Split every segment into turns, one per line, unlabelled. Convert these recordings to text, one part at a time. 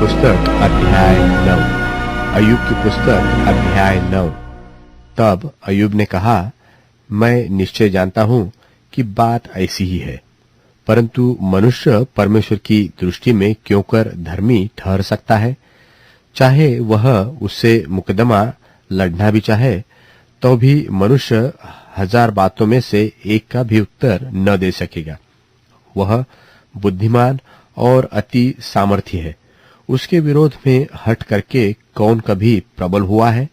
पुस्तक अध्याय 9। अय्यूब की पुस्तक अध्याय 9। तब अय्यूब ने कहा, मैं निश्चय जानता हूं कि बात ऐसी ही है, परंतु मनुष्य परमेश्वर की दृष्टि में क्यों कर धर्मी ठहर सकता है? चाहे वह उससे मुकदमा लड़ना भी चाहे, तो भी मनुष्य 1000 बातों में से एक का भी उत्तर न दे सकेगा। वह बुद्धिमान और अति सामर्थ्य है, उसके विरोध में हट करके कौन कभी प्रबल हुआ है?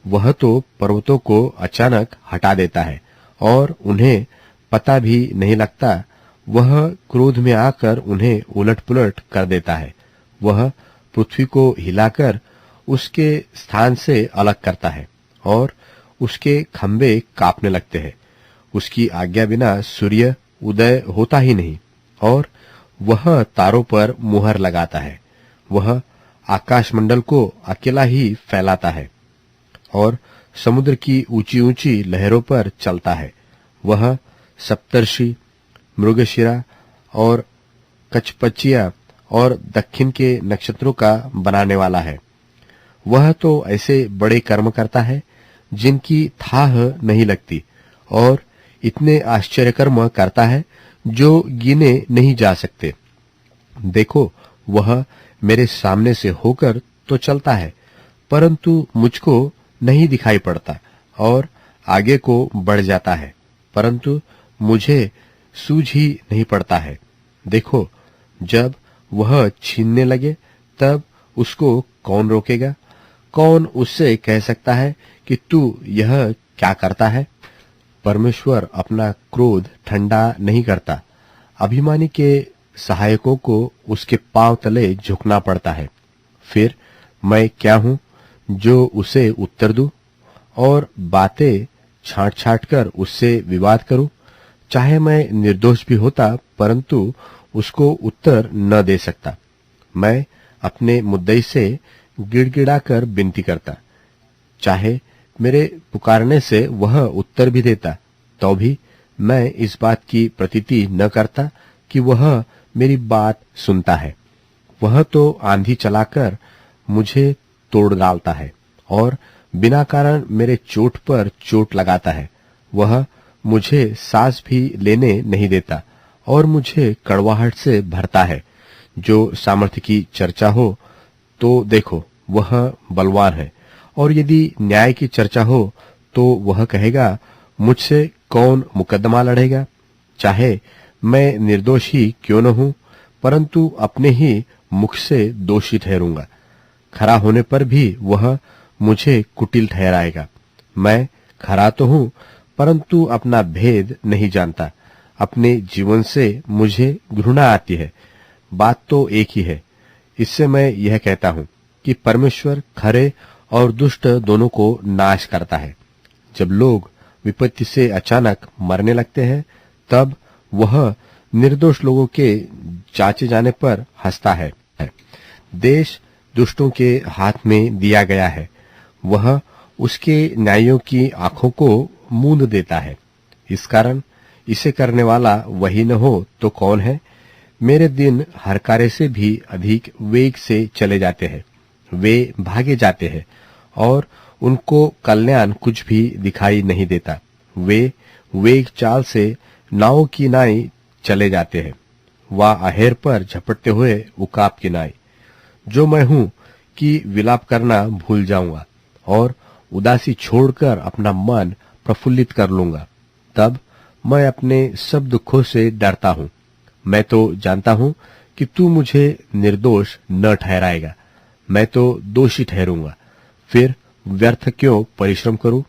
वह तो पर्वतों को अचानक हटा देता है और उन्हें पता भी नहीं लगता। वह क्रोध में आकर उन्हें उलट-पुलट कर देता है। वह पृथ्वी को हिलाकर उसके स्थान से अलग करता है और उसके खंभे कांपने लगते हैं। उसकी आज्ञा बिना सूर्य उदय होता ही नहीं और वह तारों पर मुहर लगाता है। वह आकाशमंडल को अकेला ही फैलाता है और समुद्र की ऊंची ऊंची लहरों पर चलता है। वह सप्तर्षि, मृगशिरा और कचपचिया और दक्षिण के नक्षत्रों का बनाने वाला है। वह तो ऐसे बड़े कर्म करता है जिनकी थाह नहीं लगती और इतने आश्चर्य कर्म करता है जो गिने नहीं जा सकते। देखो, वह मेरे सामने से होकर तो चलता है, परंतु मुझको नहीं दिखाई पड़ता और आगे को बढ़ जाता है, परंतु मुझे सूझ ही नहीं पड़ता है। देखो, जब वह छीनने लगे तब उसको कौन रोकेगा? कौन उससे कह सकता है कि तू यह क्या करता है? परमेश्वर अपना क्रोध ठंडा नहीं करता। अभिमानी के सहायकों को उसके पांव तले झुकना पड़ता है। फिर मैं क्या हूं जो उसे उत्तर दूं और बातें छांट छांट कर उससे विवाद करूं? चाहे मैं निर्दोष भी होता, परंतु उसको उत्तर न दे सकता। मैं अपने मुद्दई से गिड़गिड़ाकर विनती करता। चाहे मेरे पुकारने से वह उत्तर भी देता, तो भी मैं इस बात की प्रतीति न करता कि वह मेरी बात सुनता है। वह तो आंधी चलाकर मुझे तोड़ डालता है और बिना कारण मेरे चोट पर चोट लगाता है। वह मुझे सांस भी लेने नहीं देता और मुझे कड़वाहट से भरता है। जो सामर्थ्य की चर्चा हो तो देखो, वह बलवान है, और यदि न्याय की चर्चा हो तो वह कहेगा, मुझसे कौन मुकदमा लड़ेगा? चाहे मैं निर्दोष ही क्यों न हूं, परंतु अपने ही मुख से दोषी ठहरूंगा। खरा होने पर भी वह मुझे कुटिल ठहराएगा। मैं खरा तो हूं, परंतु अपना भेद नहीं जानता। अपने जीवन से मुझे घृणा आती है। बात तो एक ही है। इससे मैं यह कहता हूं कि परमेश्वर खरे और दुष्ट दोनों को नाश करता है। जब लोग विपत्ति से अचानक मरने लगते हैं, तब वह निर्दोष लोगों के जांचे जाने पर हंसता है। देश दुष्टों के हाथ में दिया गया है। वह उसके न्यायियों की आंखों को मूंद देता है। इस कारण इसे करने वाला वही न हो तो कौन है? मेरे दिन हर कार्य से भी अधिक वेग से चले जाते हैं। वे भागे जाते हैं और उनको कल्याण कुछ भी दिखाई नहीं देता। वे वेग चाल से नाव की नाई चले जाते हैं, वा अहेर पर झपटते हुए उकाब की नाई। जो मैं हूं कि विलाप करना भूल जाऊंगा और उदासी छोड़कर अपना मन प्रफुल्लित कर लूंगा। तब मैं अपने सब दुखों से डरता हूं। मैं तो जानता हूं कि तू मुझे निर्दोष न ठहराएगा। मैं तो दोषी ठहरूंगा। फिर व्यर्थ क्यों परिश्रम करूं?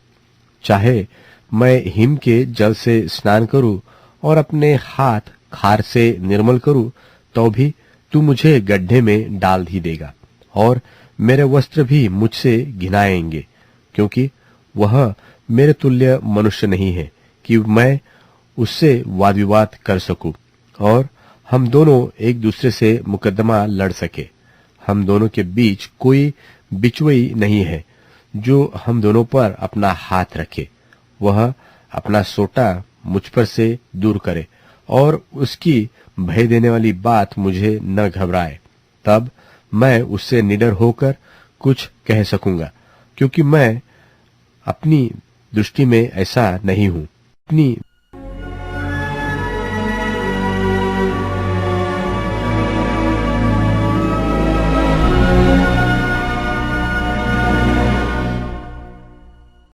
चाहे मैं हिम के जल से स्नान करूं और अपने हाथ खार से निर्मल करूं, तो भी तू मुझे गड्ढे में डाल ही देगा और मेरे वस्त्र भी मुझसे घिनाएंगे, क्योंकि वह मेरे तुल्य मनुष्य नहीं है कि मैं उससे वाद विवाद कर सकूं और हम दोनों एक दूसरे से मुकदमा लड़ सके। हम दोनों के बीच कोई बिचवई नहीं है जो हम दोनों पर अपना हाथ रखे। वह अपना सोटा मुझ पर से दूर करे और उसकी भय देने वाली बात मुझे न घबराए। तब मैं उससे निडर होकर कुछ कह सकूंगा, क्योंकि मैं अपनी दृष्टि में ऐसा नहीं हूं। अपनी